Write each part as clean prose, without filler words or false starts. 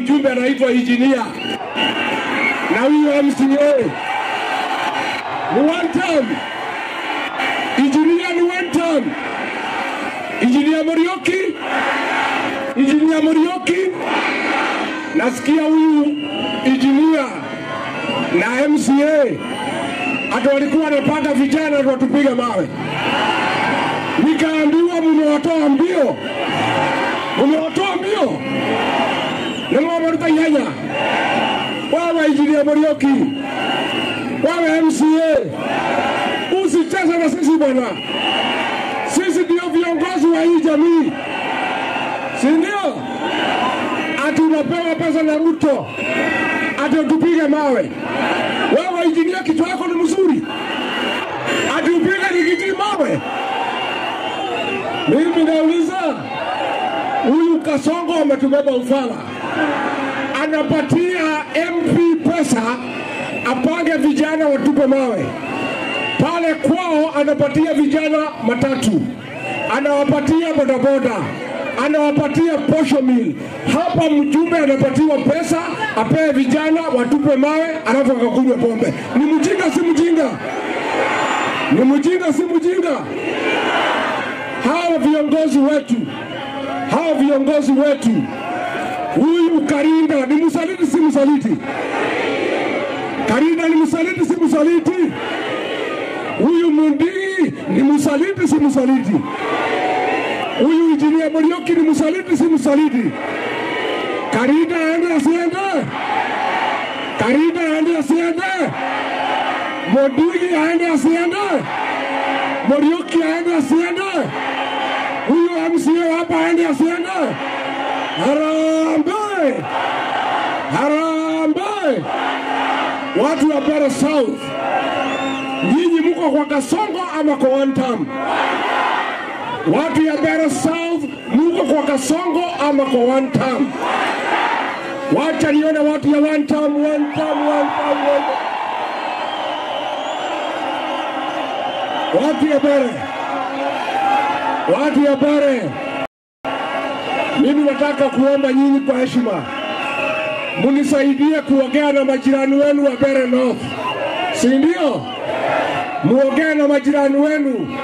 mjumbe anaitwa Engineer. Na huyu MCA ni one term. Engineer ni one term. Engineer Muriuki. Nasikia huyu Engineer na MCA hata walikuwa wanapanga vijana watupiga mawe. Nikaambiwa mmewatoa mbio. Na mwabaruta yanya. Wewe Engineer Muriuki. Wewe MCA. Usicheze na sisi bwana. Sisi ndio viongozi wa hii jamii. Si ndio? Ati unapewa pesa na Ruto. Ati utupige mawe. Wewe Engineer kichwa yako ni mzuri. Ati upige nikiti mawe. Mimi nauliza, huyu Kasongo ametubeba ufala. Anapatia MP pesa apange vijana watupe mawe. Pale kwao anapatia vijana matatu. Anawapatia bodaboda. Anawapatia posho mill. Hapa mjumbe anapatiwa pesa apewe vijana watupe mawe alafu akakunywa pombe. Ni mjinga si mjinga? Ni mjinga si mjinga? Hawa viongozi wetu. Huyu Karinda ni msaliti si msaliti? Karinda ni msaliti si msaliti? Huyu Mundigi ni msaliti si msaliti? Huyu Engineer Muriuki ni msaliti si msaliti? Karinda aende asiende? Mundigi aende asiende? Muriuki aende asiende? Huyu MCA hapa aende asiende? Harambee! Watu wa Bere South, nyinyi mko kwa Kasongo ama kwa one term? Watu ya Bere South, mko kwa Kasongo ama kwa one term? Wacha nione watu ya one term. Watu ya Bere. Mimi nataka kuomba nyinyi kwa heshima, munisaidie kuongea na majirani wenu wa Bere North. Si ndio? Muongee na majirani wenu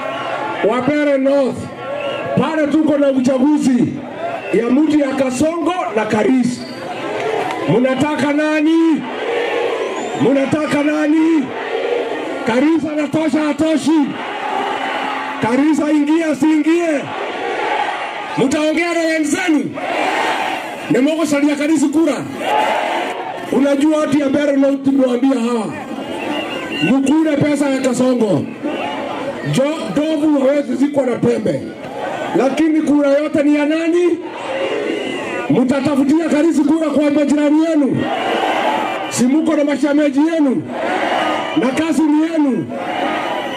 wa Bere North. Pale tuko na uchaguzi ya mtu ya Kasongo na Karisa. Munataka nani? Karisa anatosha atoshi? Karisa ingia siingie? Mutaongea na wenzenu? Nemoko salia Karisa kura. Unajua watu ya Bere North tumewaambia hawa, mkure pesa ya Kasongo. Ndovu hawezi zikwa na pembe. Lakini kura yote ni ya nani? Mutatafutia Karisa kura kwa majirani yenu. Si mko na mashameji yenu na kazi yenu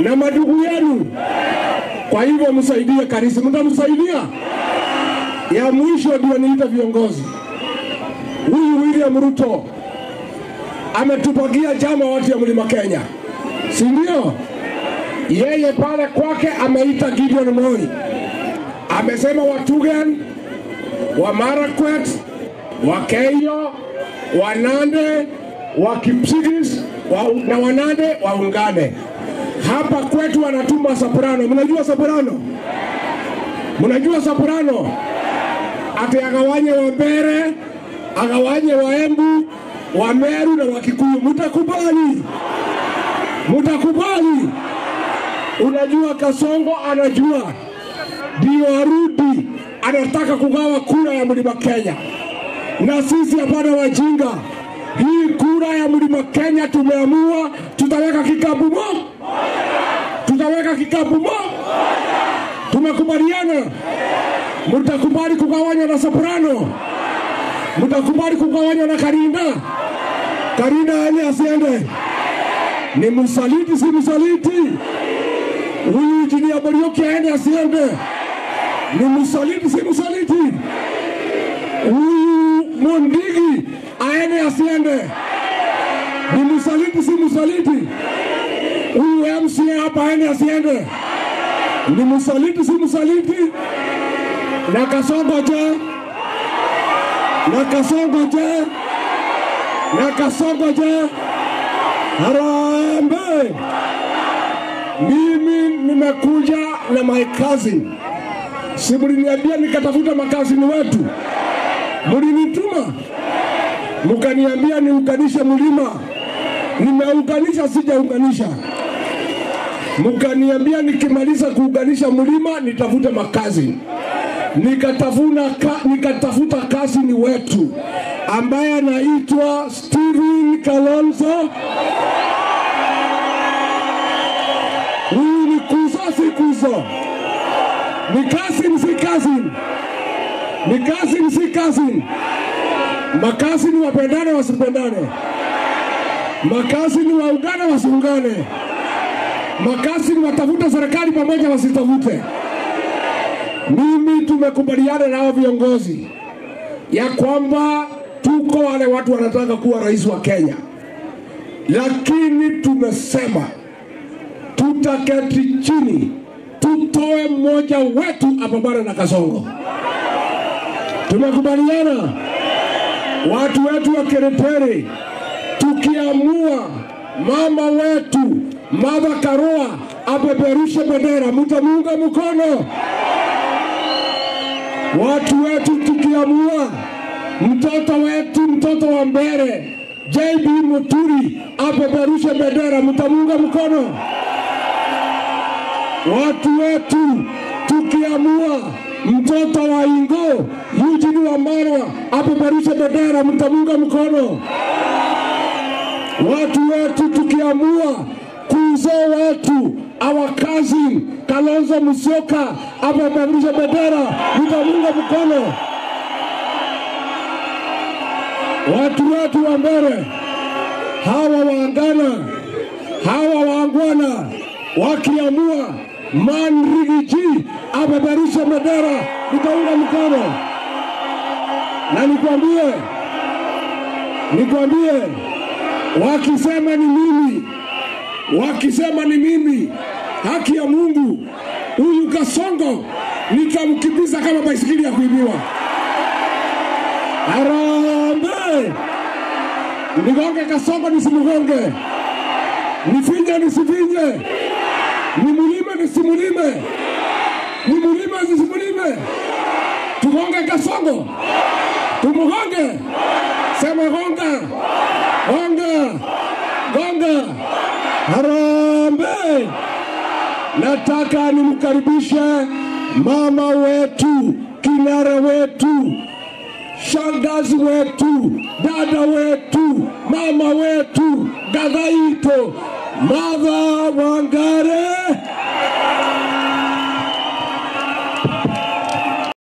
na madugu yenu. Kwa hivyo msaidie Karisa. Mtamsaidia? Ya mwisho ndio niita viongozi. Huyu William Ruto ametupagia chama watu ya Mlima Kenya. Si ndio? Yeye pale kwake ameita Gideon Moi. Amesema Watugen, wa Marakwet, wa Keio, wa Nande, wa Kipsigis, na Wanande waungane. Hapa kwetu wanatuma soprano. Mnajua soprano? Ati agawanye wa Bere, agawanye wa Embu, wa Meru na wa Kikuyu. Mutakubali? Unajua Kasongo anajua. Ndio arudi, anataka kugawa kura ya Mlima Kenya. Na sisi hapana wajinga. Hii kura ya Mlima Kenya tumeamua tutaweka kikapu moja. Tumekubaliana. Mtakubali kugawanya na soprano? Mtakubali kugawanya na Karinda aende asiende? Ni msaliti si msaliti? Huyu Engineer Muriuki aende asiende? Ni msaliti si msaliti? Huyu Mundigi aende asiende? Ni msaliti si msaliti? Huyu MCA hapa aende asiende? Ni msaliti si msaliti? Na Kasongo je? Na Kasongo je? Harambee! Mimi nimekuja na my cousin. Si mliniambia nikatafuta makazini wetu? Mlinituma? Mkaniambia niunganishe mlima. Nimeunganisha, sijaunganisha. Mkaniambia nikimaliza kuunganisha mlima nitafute makazi. Nikatafuta kazini wetu ambaye anaitwa Steven Kalonzo. Huyu ni kuzo si kuzo. Ni cousin si cousin. Ni cousin si cousin. Makazini wapendane wasipendane. Makazini waungane wasiungane. Makazini watafuta serikali pamoja wasitafute. Mimi tumekubaliana na hao viongozi ya kwamba tuko wale watu wanataka kuwa rais wa Kenya. Lakini tumesema tutaketi chini tutoe mmoja wetu apambane na Kasongo. Tumekubaliana watu wetu wa Keretere, tukiamua mama wetu Martha Karua apeperushe bendera, mtamuunga mkono. Watu wetu tukiamua mtoto wa mbele JB Muturi apeperushe bendera, mtamuunga mkono. Watu wetu tukiamua mtoto wa Ingo Eugene Wamalwa apeperushe bendera, mtamuunga mkono. Watu wetu tukiamua kuzo wetu our cousin Kalonzo Musyoka apeperushe bendera, mtamuunga mkono. Watu wetu wa mbele hawa waangana, hawa waangwana wakiamua Manrigiji apeperushe bendera, mtaunga mkono. Na nikwambie wakisema ni mimi haki ya Mungu huyu Kasongo nitamkimbiza kama baisikeli ya kuibiwa. Harambee! Nigonge Kasongo nisimugonge, nifinye nisifinye, nimulime nisimulime, nimulime nisimulime. Tugonge Kasongo, tumugonge. Sema gonga, gonga, gonga. Harambee! Nataka nimkaribishe mama wetu, kinara wetu, shangazi wetu, dada wetu, mama wetu, Gagaito, Martha Wangare.